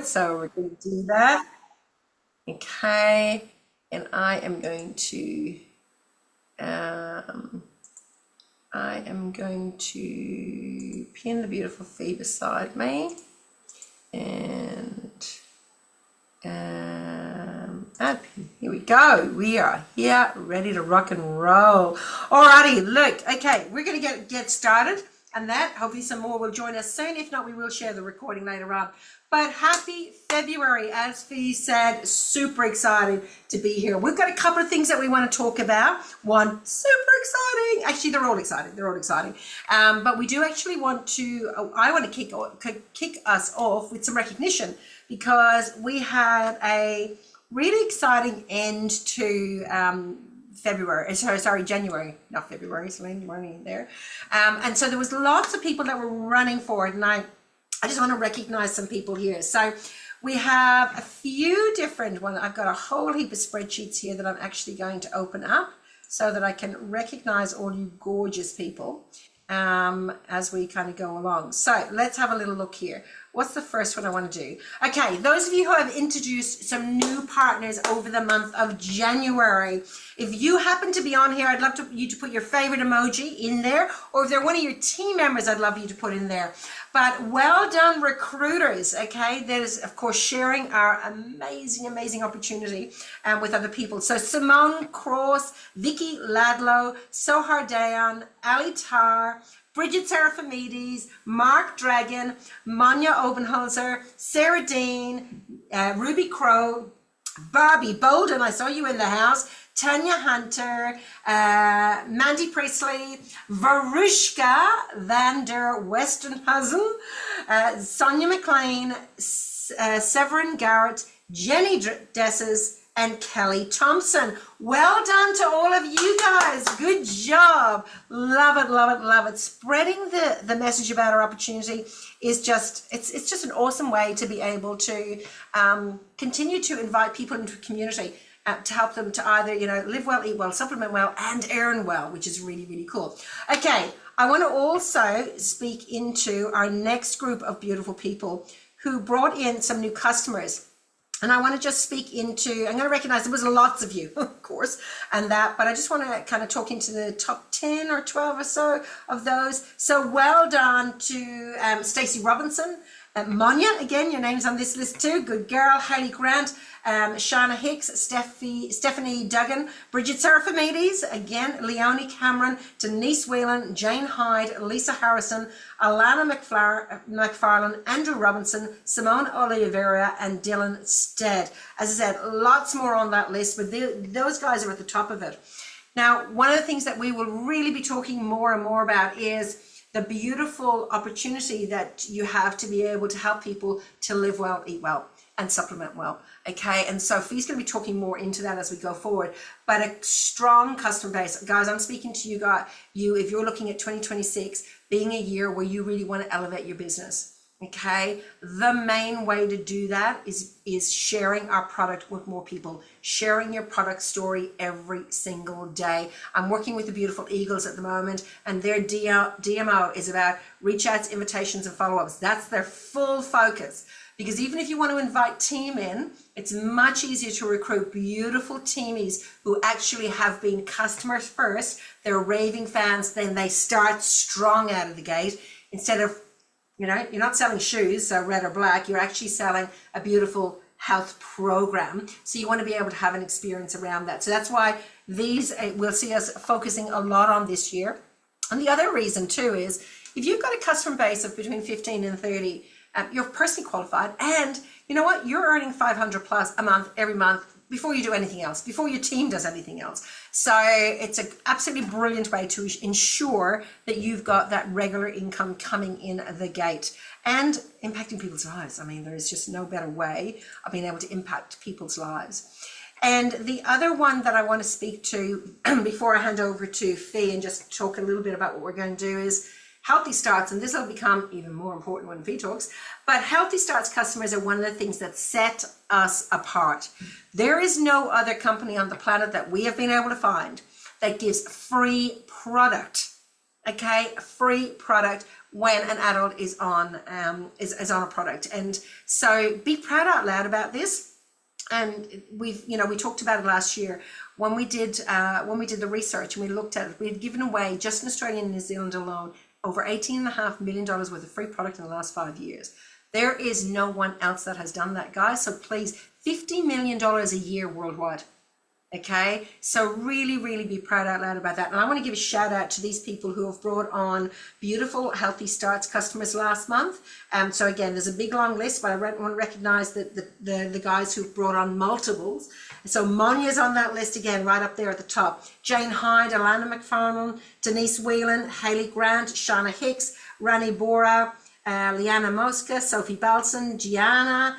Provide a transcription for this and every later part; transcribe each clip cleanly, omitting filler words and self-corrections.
So we're going to do that. Okay. And um, I am going to pin the beautiful Fee beside me. And add pin. Here we go. We are here, ready to rock and roll. Alrighty, look. Okay, we're going to get started. And that, hopefully some more will join us soon. If not, we will share the recording later on. But happy February, as Fee said, super excited to be here. We've got a couple of things that we want to talk about. One, super exciting. Actually, they're all exciting. They're all exciting. But we do actually want to, I want to kick us off with some recognition because we had a really exciting end to January, not February, Celine, you weren't even there. And so there was lots of people that were running for it, and I just want to recognize some people here. So we have a few different ones. I've got a whole heap of spreadsheets here that I'm actually going to open up so that I can recognize all you gorgeous people as we kind of go along. So let's have a little look here. What's the first one I want to do? Okay, those of you who have introduced some new partners over the month of January, if you happen to be on here, I'd love you to put your favorite emoji in there, or if they're one of your team members, I'd love you to put in there. But well done, recruiters, okay? That is, of course, sharing our amazing opportunity with other people. So Simone Cross, Vicky Ladlow, Sohar Dayan, Ali Tar, Bridget Seraphimides, Mark Dragon, Manya Obenholzer, Sarah Dean, Ruby Crow, Barbie Bolden, I saw you in the house, Tanya Hunter, Mandy Priestley, Varushka van der Westenhuizen, Sonia McLean, Severin Garrett, Jenny Desses, and Kelly Thompson. Well done to all of you guys. Good job. Love it. Spreading the message about our opportunity is just, it's just an awesome way to be able to continue to invite people into a community to help them to either, live well, eat well, supplement well, and earn well, which is really cool. Okay, I want to also speak into our next group of beautiful people who brought in some new customers. And I want to just speak into, I'm going to recognize there was lots of you, of course, and that, but I just want to kind of talk into the top 10 or 12 or so of those. So well done to Stacey Robinson, Monya, again, your name's on this list too. Good girl. Hayley Grant, Shauna Hicks, Stephanie Duggan, Bridget Seraphimides, again, Leonie Cameron, Denise Whelan, Jane Hyde, Lisa Harrison, Alana McFarlane, Andrew Robinson, Simone Oliveira, and Dylan Stead. As I said, lots more on that list, but those guys are at the top of it. Now, one of the things that we will really be talking more and more about is the beautiful opportunity that you have to be able to help people to live well, eat well, and supplement well. Okay, and so Fee's going to be talking more into that as we go forward. But a strong customer base, guys. I'm speaking to you guys. If you're looking at 2026 being a year where you really want to elevate your business. Okay, the main way to do that is sharing our product with more people, sharing your product story every single day. I'm working with the beautiful Eagles at the moment, and their DMO is about reach outs, invitations, and follow-ups. That's their full focus. Because even if you want to invite team in, it's much easier to recruit beautiful teamies who actually have been customers first. They're raving fans, then they start strong out of the gate instead of, you're not selling shoes, so red or black, you're actually selling a beautiful health program. So you want to be able to have an experience around that. So that's why these we'll see us focusing a lot on this year. And the other reason too is if you've got a customer base of between 15 and 30, you're personally qualified, and you know what? You're earning 500 plus a month every month before you do anything else, before your team does anything else. So it's an absolutely brilliant way to ensure that you've got that regular income coming in the gate and impacting people's lives. I mean, there is just no better way of being able to impact people's lives. And the other one that I want to speak to before I hand over to Fee and just talk a little bit about what we're going to do is Healthy Starts, and this will become even more important when Fee talks, but Healthy Starts customers are one of the things that set us apart. There is no other company on the planet that we have been able to find that gives free product, okay? Free product when an adult is on is on a product. And so be proud out loud about this. And we talked about it last year when we did the research, and we looked at it. We had given away, just in Australia and New Zealand alone, over $18.5 million worth of free product in the last 5 years. There is no one else that has done that, guys. So please, $50 million a year worldwide. Okay, so really, really be proud out loud about that. And I want to give a shout out to these people who have brought on beautiful Healthy Starts customers last month. So again, there's a big long list, but I want to recognize that the guys who've brought on multiples. So Monya's on that list again, right up there at the top. Jane Hyde, Alana McFarlane, Denise Whelan, Hayley Grant, Shauna Hicks, Rani Bora, Liana Mosca, Sophie Balson, Gianna,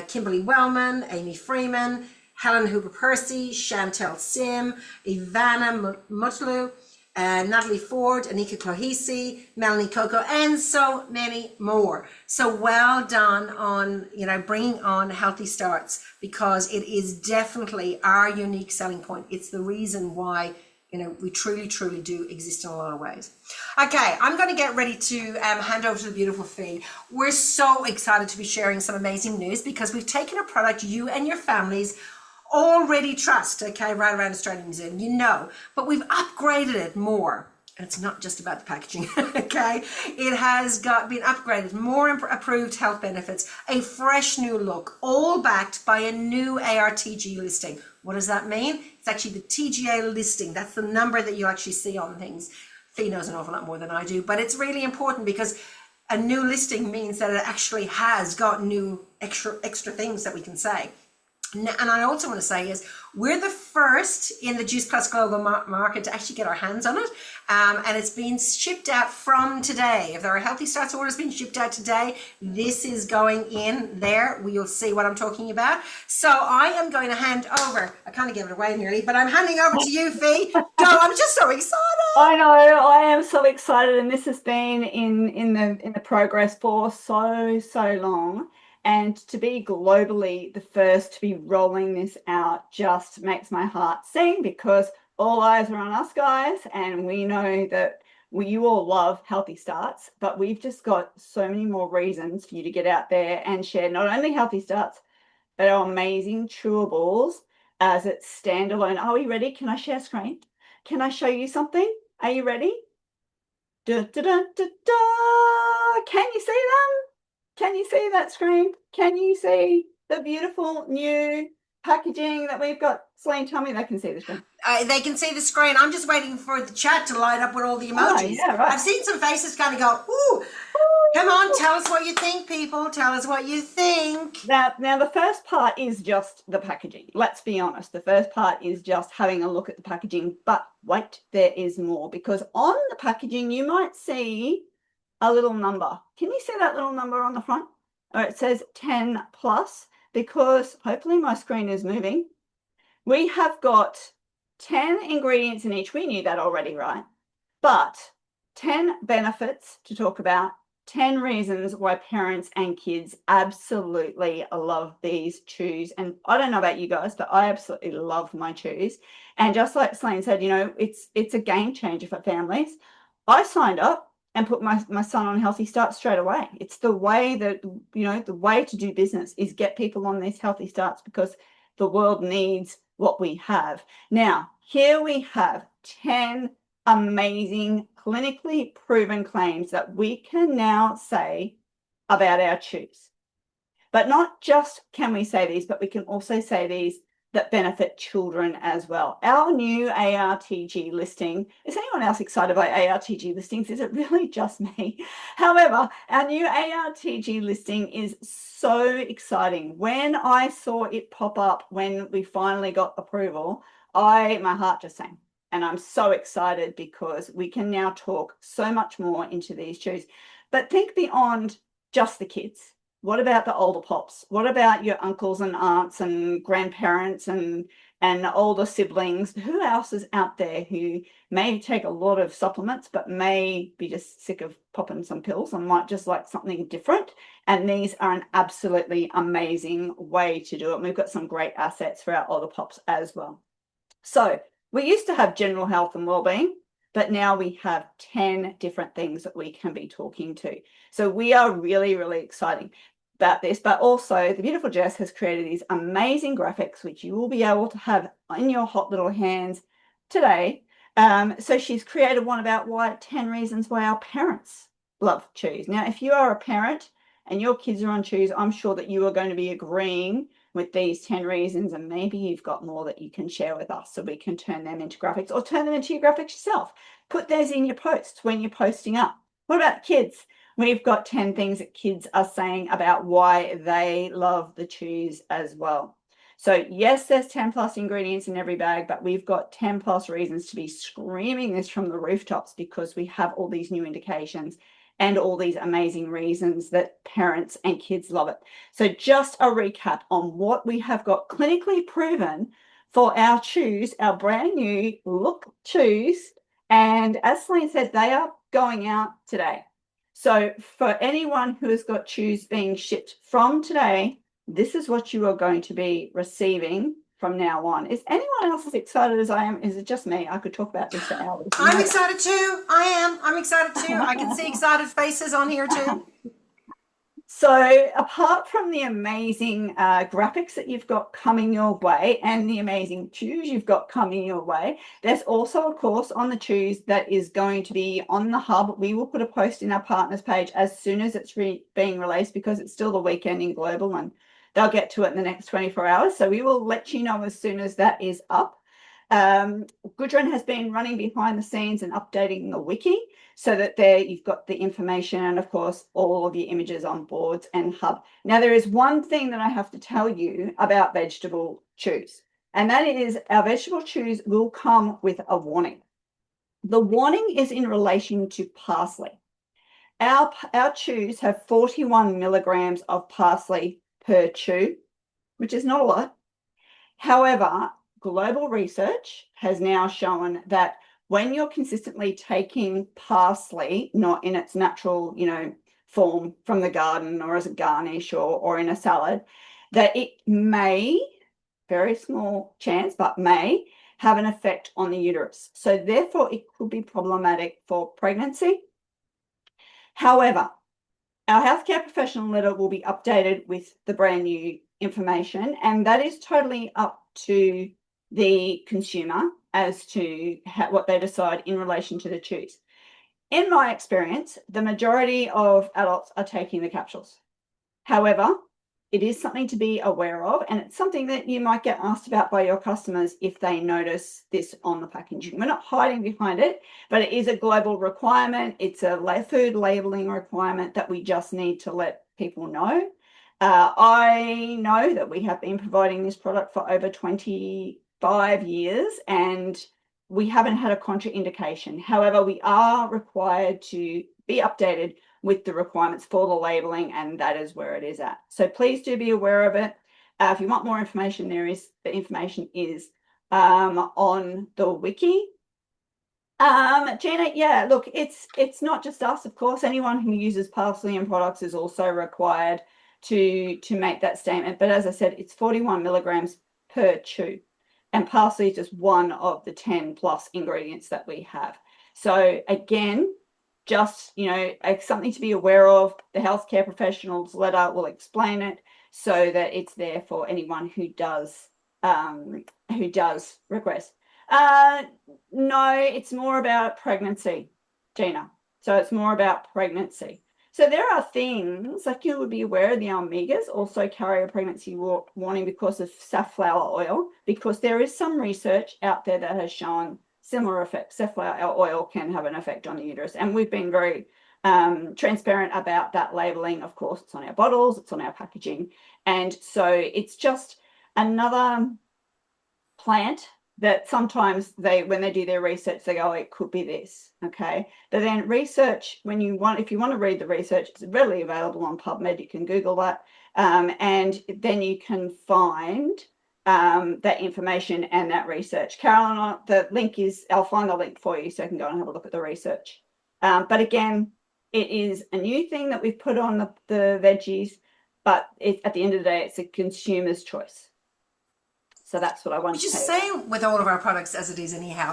Kimberly Wellman, Amy Freeman, Helen Hooper-Percy, Chantel Sim, Ivana Mutlu, Natalie Ford, Anika Clohisi, Melanie Coco, and so many more. So well done on, bringing on Healthy Starts, because it is definitely our unique selling point. It's the reason why, we truly, truly do exist in a lot of ways. Okay, I'm going to get ready to hand over to the beautiful Fee. We're so excited to be sharing some amazing news, because we've taken a product you and your families already trust, okay, right around Australia and New Zealand, but we've upgraded it more. And it's not just about the packaging, okay? It has been upgraded, more approved health benefits, a fresh new look, all backed by a new ARTG listing. What does that mean? It's actually the TGA listing. That's the number that you actually see on things. Fee knows an awful lot more than I do, but it's really important, because a new listing means that it actually has got new extra things that we can say. And I also want to say is we're the first in the Juice Plus global market to actually get our hands on it. And it's been shipped out from today. If there are Healthy Starts orders being shipped out today, this is going in there. You'll see what I'm talking about. So I am going to hand over. I kind of gave it away nearly, but I'm handing over to you, Fee. Go, I'm just so excited. I know, I am so excited, and this has been in the progress for so long. And to be globally the first to be rolling this out just makes my heart sing, because all eyes are on us, guys, and we know that you all love Healthy Starts, but we've just got so many more reasons for you to get out there and share not only Healthy Starts, but our amazing Chewables as it's standalone. Are we ready? Can I share screen? Can I show you something? Are you ready? Da, da, da, da, da. Can you see them? Can you see that screen? Can you see the beautiful new packaging that we've got? Celine, tell me they can see the screen. They can see the screen. I'm just waiting for the chat to light up with all the emojis. Oh, yeah, right. I've seen some faces kind of go, ooh. Come on, tell us what you think, people. Tell us what you think. Now, the first part is just the packaging. Let's be honest. The first part is just having a look at the packaging. But wait, there is more, because on the packaging, you might see a little number. Can you see that little number on the front? Or it says 10 plus, because hopefully my screen is moving. We have got 10 ingredients in each. We knew that already, right? But 10 benefits to talk about, 10 reasons why parents and kids absolutely love these CHEWS. And I don't know about you guys, but I absolutely love my CHEWS. And just like Celine said, it's a game changer for families. I signed up and put my son on Healthy Starts straight away. It's the way that, the way to do business is get people on these Healthy Starts, because the world needs what we have. Now, here we have 10 amazing clinically proven claims that we can now say about our CHEWS. But not just can we say these, but we can also say these that benefit children as well. Our new ARTG listing, is anyone else excited by ARTG listings? Is it really just me? However, our new ARTG listing is so exciting. When I saw it pop up, when we finally got approval, my heart just sang. And I'm so excited, because we can now talk so much more into these CHEWS. But think beyond just the kids. What about the older pops? What about your uncles and aunts and grandparents and older siblings? Who else is out there who may take a lot of supplements but may be just sick of popping some pills and might just like something different? And these are an absolutely amazing way to do it. And we've got some great assets for our older pops as well. So we used to have general health and wellbeing. but now we have 10 different things that we can be talking to. So we are really, really excited about this, but also the beautiful Jess has created these amazing graphics, which you will be able to have in your hot little hands today. So she's created one about 10 reasons why our parents love CHEWS. Now, if you are a parent and your kids are on CHEWS, I'm sure that you are going to be agreeing with these 10 reasons, and maybe you've got more that you can share with us so we can turn them into graphics, or turn them into your graphics yourself. Put those in your posts when you're posting up. What about kids? We've got 10 things that kids are saying about why they love the CHEWS as well. So yes, there's 10 plus ingredients in every bag, but we've got 10 plus reasons to be screaming this from the rooftops, because we have all these new indications and all these amazing reasons that parents and kids love it. So just a recap on what we have got clinically proven for our CHEWS, our brand new look CHEWS. And as Celine said, they are going out today. So for anyone who has got CHEWS being shipped from today, this is what you are going to be receiving from now on. Is anyone else as excited as I am? Is it just me? I could talk about this for hours. I'm excited too. I am. I'm excited too. I can see excited faces on here too. So apart from the amazing graphics that you've got coming your way and the amazing CHEWS you've got coming your way, there's also a course on the CHEWS that is going to be on the hub. We will put a post in our partners page as soon as it's being released, because it's still the weekend in global and they'll get to it in the next 24 hours. So we will let you know as soon as that is up. Gudrun has been running behind the scenes and updating the wiki so that there you've got the information and, of course, all of the images on boards and hub. Now, there is one thing that I have to tell you about vegetable CHEWS, and that is our vegetable CHEWS will come with a warning. The warning is in relation to parsley. Our CHEWS have 41 milligrams of parsley per chew, which is not a lot. However, global research has now shown that when you're consistently taking parsley, not in its natural, form from the garden or as a garnish or in a salad, that it may, very small chance, but may have an effect on the uterus. So therefore, it could be problematic for pregnancy. However, our healthcare professional letter will be updated with the brand new information, and that is totally up to the consumer as to what they decide in relation to the CHEWS. In my experience, the majority of adults are taking the capsules. However, it is something to be aware of, and it's something that you might get asked about by your customers if they notice this on the packaging. We're not hiding behind it, but it is a global requirement. It's a food labeling requirement that we just need to let people know. I know that we have been providing this product for over 25 years and we haven't had a contraindication. However, we are required to be updated with the requirements for the labeling, and that is where it is at. So please do be aware of it. If you want more information, the information is on the wiki. Gina, yeah, look, it's not just us, of course. Anyone who uses parsley in products is also required to make that statement. But as I said, it's 41 milligrams per chew. And parsley is just one of the 10 plus ingredients that we have. So again, just, something to be aware of. The healthcare professionals letter will explain it so that it's there for anyone who does request. No, it's more about pregnancy, Gina. So it's more about pregnancy. So there are things like you would be aware the Almegas also carry a pregnancy warning because of safflower oil, because there is some research out there that has shown similar effects. Safflower oil can have an effect on the uterus, and we've been very transparent about that labeling. Of course, it's on our bottles, it's on our packaging, and so it's just another plant that sometimes when they do their research, they go, it could be this, okay? But then research, if you want to read the research, it's readily available on PubMed. You can Google that, and then you can find that information and that research. Carolyn, I'll find the link for you so you can go and have a look at the research. But again, it is a new thing that we've put on the veggies, but at the end of the day, it's a consumer's choice. So that's what I want to say. Which is the same with all of our products as it is anyhow.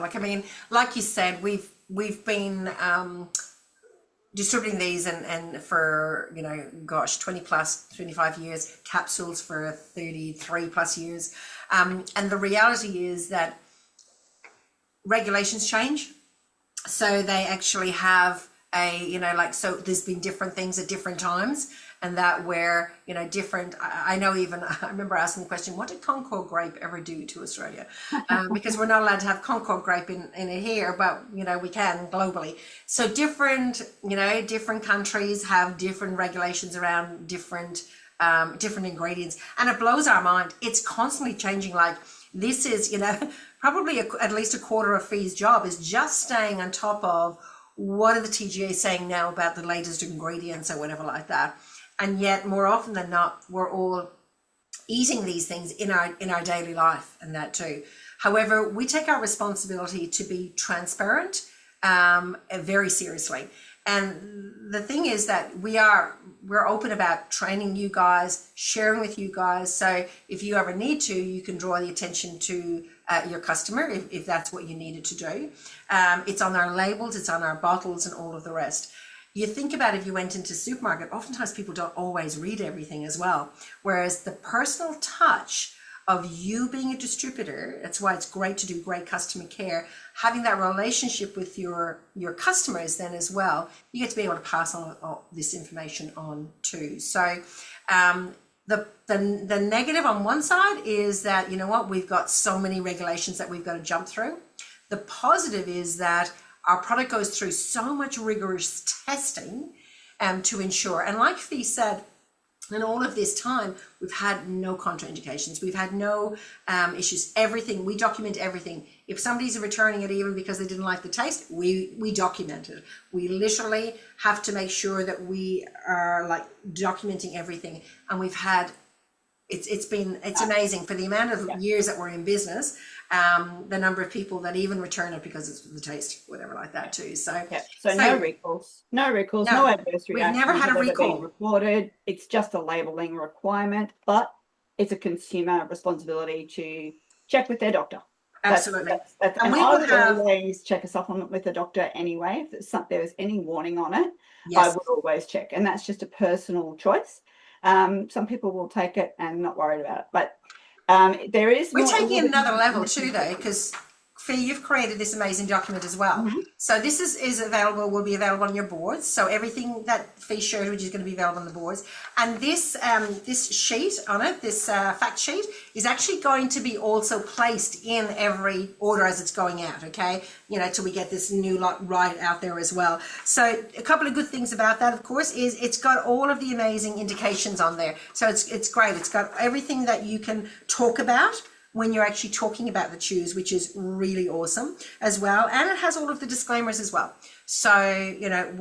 Like you said, we've we've been distributing these and for, you know, gosh, 20 plus 25 years, capsules for 33 plus years. And the reality is that regulations change. So they actually have a, you know, like, so there's been different things at different times, and that where, you know, different, I know even, I remember asking the question, what did Concord grape ever do to Australia? Because we're not allowed to have Concord grape in it here, but, you know, we can globally. So different, you know, different countries have different regulations around different, different ingredients. And it blows our mind. It's constantly changing. Like, this is, you know, probably at least a quarter of Fee's job is just staying on top of what are the TGA saying now about the latest ingredients or whatever like that. And yet more often than not, we're all eating these things in our daily life, and that too. However, we take our responsibility to be transparent very seriously. And the thing is that we're open about training you guys, sharing with you guys. So if you ever need to, you can draw the attention to your customer if that's what you needed to do. It's on our labels, it's on our bottles, and all of the rest. You think about if you went into supermarket, oftentimes people don't always read everything as well. Whereas the personal touch of you being a distributor, that's why it's great to do great customer care, having that relationship with your customers then as well, you get to be able to pass on all this information on too. So the negative on one side is that, you know what, we've got so many regulations that we've got to jump through. The positive is that our product goes through so much rigorous testing to ensure, and like Fee said, in all of this time, we've had no contraindications. We've had no issues. Everything, we document everything. If somebody's returning it even because they didn't like the taste, we document it. We literally have to make sure that we are like documenting everything. And we've had, it's amazing for the amount of years that we're in business, the number of people that even return it because it's the taste, whatever like that too. So, so no recalls, no adverse reactions. We've never had a recall reported. It's just a labeling requirement, but it's a consumer responsibility to check with their doctor. Absolutely. And I would always check a supplement with a doctor anyway. If there was any warning on it, I would always check. And that's just a personal choice. Some people will take it and not worried about it, but there is. We're taking it another level too, though, because Fee, you've created this amazing document as well. Mm-hmm. So this is available, will be available on your boards. So everything that Fee showed, which is going to be available on the boards, and this this sheet on it, this fact sheet, is actually going to be also placed in every order as it's going out. Okay, you know, till we get this new lot right out there as well. So a couple of good things about that, of course, is it's got all of the amazing indications on there. So it's great. It's got everything that you can talk about when you're actually talking about the CHEWS, which is really awesome as well. And it has all of the disclaimers as well. So, you know,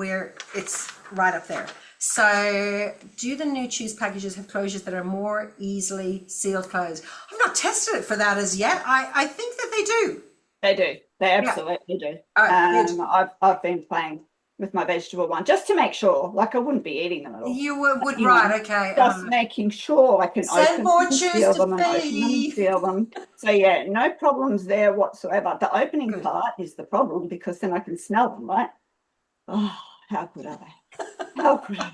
it's right up there. So do the new CHEWS packages have closures that are more easily sealed closed? I've not tested it for that as yet. I think that they do. They do. They absolutely do. I've been playing with my vegetable one just to make sure, like I wouldn't be eating them at all. You would, right, okay. Just making sure I can open them, seal them, and open them and seal them. So yeah, no problems there whatsoever. The opening part is the problem, because then I can smell them, right? Oh, how good are they? How good are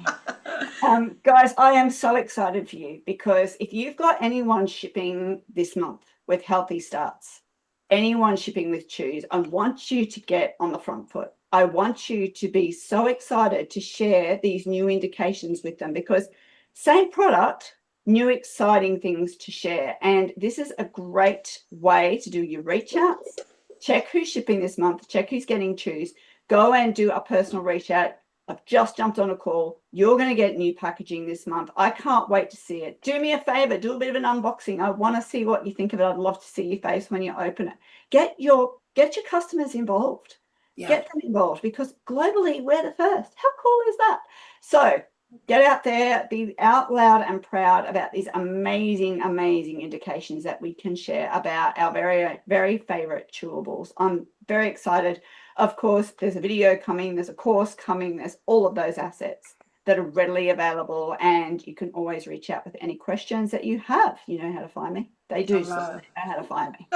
they? Guys, I am so excited for you, because if you've got anyone shipping this month with Healthy Starts, anyone shipping with CHEWS, I want you to get on the front foot. I want you to be so excited to share these new indications with them, because same product, new exciting things to share. And this is a great way to do your reach outs. Check who's shipping this month, check who's getting CHEWS, go and do a personal reach out. I've just jumped on a call. You're going to get new packaging this month. I can't wait to see it. Do me a favor, do a bit of an unboxing. I want to see what you think of it. I'd love to see your face when you open it. Get your customers involved. Yeah. Get them involved, because globally we're the first. How cool is that? So get out there, be out loud and proud about these amazing, amazing indications that we can share about our very, very favorite chewables. I'm very excited. Of course, there's a video coming, there's a course coming, there's all of those assets. that are readily available, and you can always reach out with any questions that you have. You know how to find me. They do, so they know how to find me.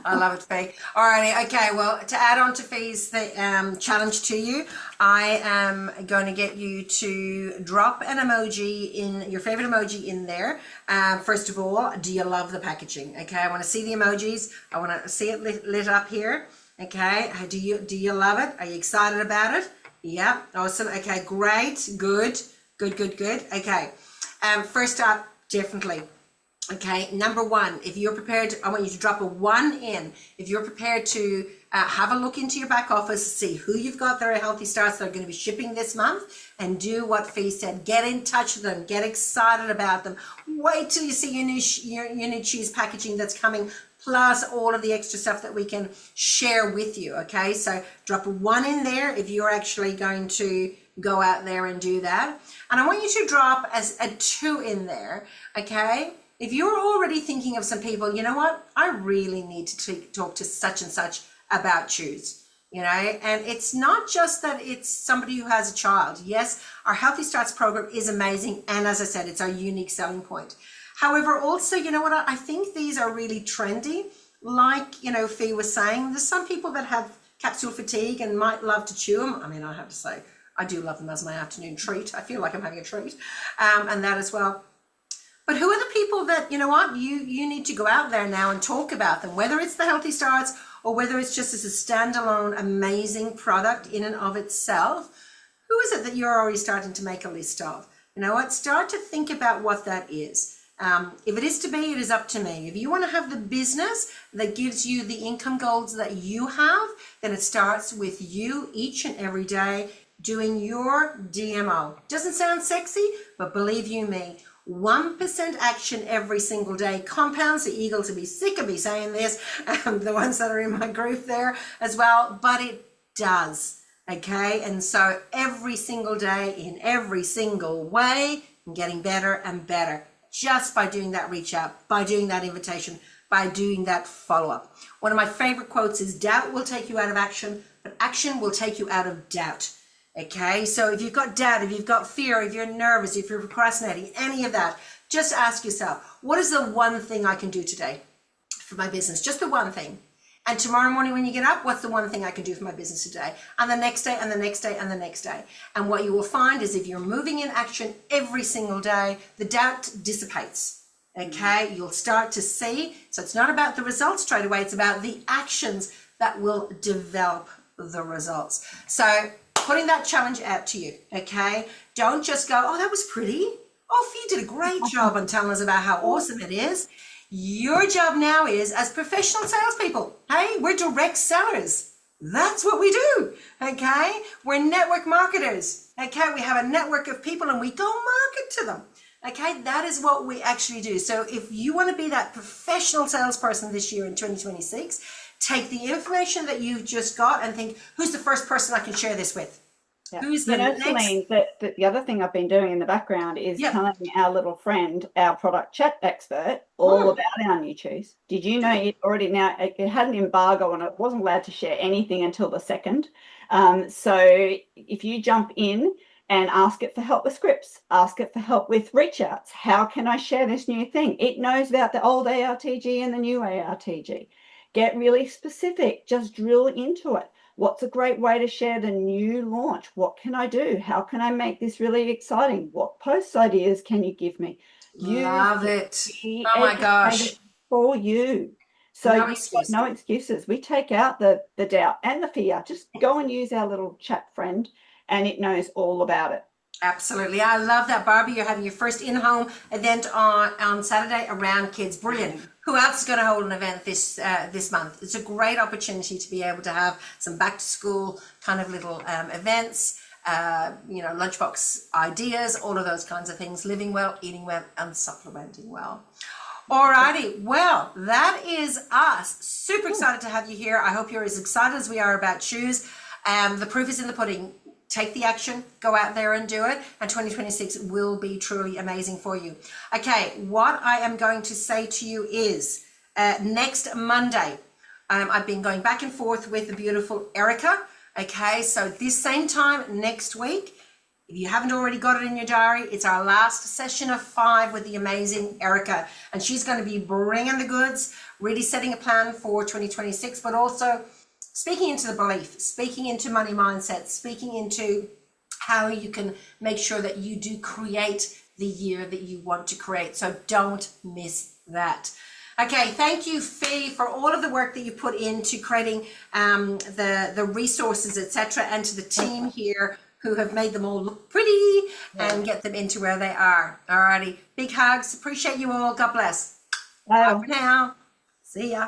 I love it, Fee. Alrighty, okay. Well, to add on to Fee's challenge to you, I am going to get you to drop an emoji in your favorite emoji in there. First of all, do you love the packaging? Okay, I want to see the emojis. I want to see it lit up here. Okay, do you love it? Are you excited about it? Yeah, awesome. Okay, great, good. Okay, first up, definitely. Okay, number one, if you're prepared, I want you to drop a 1 in. If you're prepared to have a look into your back office, see who you've got that are healthy starts that are going to be shipping this month, and do what Fee said. Get in touch with them. Get excited about them. Wait till you see your new CHEWS packaging that's coming, plus all of the extra stuff that we can share with you. Okay, so drop a 1 in there if you're actually going to go out there and do that. And I want you to drop as a 2 in there. Okay. If you're already thinking of some people, you know what, I really need to talk to such and such about CHEWS, you know, and it's not just that it's somebody who has a child. Yes, our Healthy Starts program is amazing. And as I said, it's our unique selling point. However, also, you know what, I think these are really trendy. Like, you know, Fee was saying, there's some people that have capsule fatigue and might love to chew them. I mean, I have to say, I do love them as my afternoon treat. I feel like I'm having a treat, and that as well. But who are the people that, you know what, you need to go out there now and talk about them, whether it's the Healthy Starts or whether it's just as a standalone amazing product in and of itself. Who is it that you're already starting to make a list of? You know what, start to think about what that is. If it is to be, it is up to me. If you want to have the business that gives you the income goals that you have, then it starts with you each and every day doing your DMO. Doesn't sound sexy, but believe you me, 1% action every single day compounds. The eagles will be sick of me saying this, the ones that are in my group there as well, but it does. Okay, and so every single day in every single way, I'm getting better and better just by doing that reach out, by doing that invitation, by doing that follow-up. One of my favorite quotes is, doubt will take you out of action, but action will take you out of doubt. Okay, so if you've got doubt, if you've got fear, if you're nervous, if you're procrastinating, any of that, just ask yourself, what is the one thing I can do today for my business? Just the one thing. And tomorrow morning when you get up, what's the one thing I can do for my business today? And the next day, and the next day, and the next day. And what you will find is if you're moving in action every single day, the doubt dissipates. Okay, you'll start to see. So it's not about the results straight away, it's about the actions that will develop the results. So putting that challenge out to you, okay? Don't just go, oh, that was pretty. Oh, Fee did a great job on telling us about how awesome it is. Your job now is, as professional salespeople, hey, we're direct sellers. That's what we do, okay? We're network marketers, okay? We have a network of people and we go market to them, okay? That is what we actually do. So if you want to be that professional salesperson this year in 2026, take the information that you've just got and think, who's the first person I can share this with? Yeah. Who's the next? Celine, that the other thing I've been doing in the background is telling our little friend, our product chat expert, all about our new CHEWS. Did you know it already now, it had an embargo on it, wasn't allowed to share anything until the 2nd. So if you jump in and ask it for help with scripts, ask it for help with reach outs, how can I share this new thing? It knows about the old ARTG and the new ARTG. Get really specific, just drill into it. What's a great way to share the new launch? What can I do? How can I make this really exciting? What post ideas can you give me? Love it. Oh my gosh. For you. So No you've got no excuses. We take out the doubt and the fear. Just go and use our little chat friend and it knows all about it. Absolutely. I love that, Barbie. You're having your first in-home event on Saturday around kids. Brilliant. Who else is going to hold an event this month? It's a great opportunity to be able to have some back to school kind of little events, lunchbox ideas, all of those kinds of things, living well, eating well, and supplementing well. Alrighty, well, that is us. Super excited to have you here. I hope you're as excited as we are about CHEWS. The proof is in the pudding. Take the action, go out there and do it, and 2026 will be truly amazing for you. Okay, what I am going to say to you is next Monday, I've been going back and forth with the beautiful Erica. Okay, so this same time next week, If you haven't already got it in your diary, it's our last session of 5 with the amazing Erica. And she's going to be bringing the goods, really setting a plan for 2026, but also speaking into the belief, speaking into money mindset, speaking into how you can make sure that you do create the year that you want to create. So don't miss that. Okay, thank you, Fee, for all of the work that you put into creating the resources, etc., and to the team here who have made them all look pretty and get them into where they are. Alrighty, big hugs. Appreciate you all. God bless. Bye for now. See ya.